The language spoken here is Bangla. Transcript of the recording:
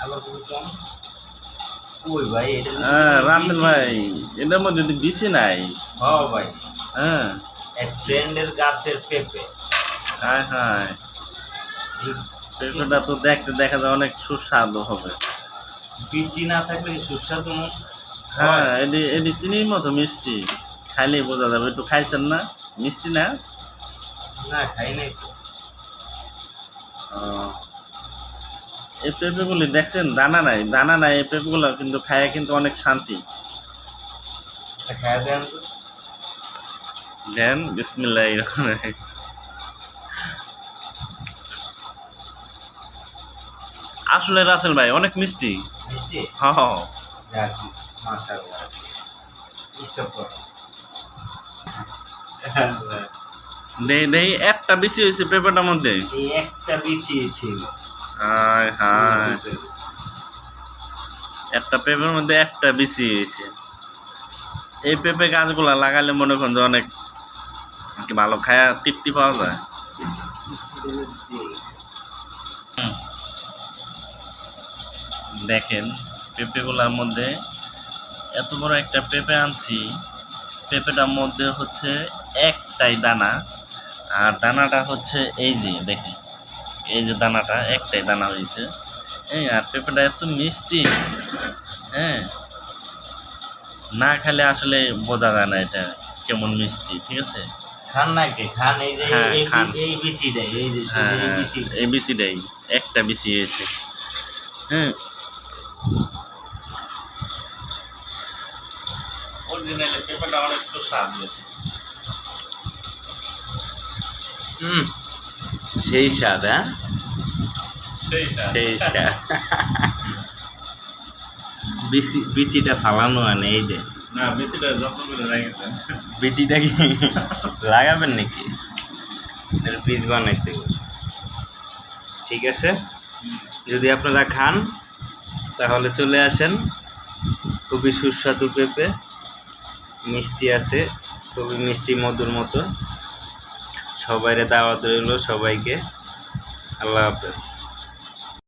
আবার খুবই কম। ওই ভাই এটা রাসেল ভাই এটার মধ্যে তো বিসি নাই। হ্যাঁ ভাই, হ্যাঁ এক ফ্রেন্ডের গাছের পেঁপে। হ্যাঁ হ্যাঁ, এই পেঁপেটা তো দেখতে দেখা যায় অনেক সুস্বাদু হবে। বিচি না থাকলে সুস্বাদু হ্যাঁ, এটি এটি চিনির মতো মিষ্টি, খাইলেই বোঝা যাবে। একটু খাইছেন না? মিষ্টি না? না, খাই নাই তো। এই পেঁপেগুলি দেখছেন দানা নাই, দানা নাই। এই পেঁপেগুলো কিন্তু খায় কিন্তু অনেক শান্তি। খাই দেন তো। দেন বিসমিল্লাহির রহমানির রহিম। আসলে রাসেল ভাই অনেক মিষ্টি। মিষ্টি? হ্যাঁ যাক, মাশাআল্লাহ। স্টপ করো। দেই দেই, একটা বেশি হয়েছে পেঁপেটার মধ্যে। এই একটা বিচি ছিল। হায় হায়, একটা পেঁপের মধ্যে একটা বেশি হয়েছে। এই পেঁপে গাছগুলা লাগালে মনে করেন যে অনেক কি ভালো খায়া তৃপ্তি পাওয়া যায়। দেখেন পেঁপেগুলার মধ্যে এত বড় একটা পেঁপে আনছি, পেঁপেটার মধ্যে হচ্ছে একটাই দানা, আর দানাটা হচ্ছে এই যে দেখেন, এই যে দানাটা একটাই দানা হয়েছে। হ্যাঁ, আর পেঁপেটা এত মিষ্টি, হ্যাঁ, না খেলে আসলে বোঝা যায় না এটা কেমন মিষ্টি। ঠিক আছে, খান নাকি? খান। এই যে হ্যাঁ, খান। এই বিচিটাই, এই যে হ্যাঁ এই হ্যাঁ, বিচি। এই বিচিটাই একটা বিচি হয়েছে। হ্যাঁ, অরিজিনাল পেঁপেটা অনেক তো স্বাদ হয়েছে। সেই স্বাদ, হ্যাঁ, সেইটা সেই স্বাদ। বিচিটা ফালানো হয় না, এই যে না, বিচিটা যত্ন করে রাখেছেন। বিচিটা কি লাগাবেন নাকি? এর বীজ বানাইতে হবে। ঠিক আছে, যদি আপনারা খান তাহলে চলে আসেন। খুবই সুস্বাদু পেঁপে, মিষ্টি আছে, খুবই মিষ্টি মধুর মতো। সবাইরে দাওয়াত রইল, সবাইকে। আল্লাহ হাফেজ।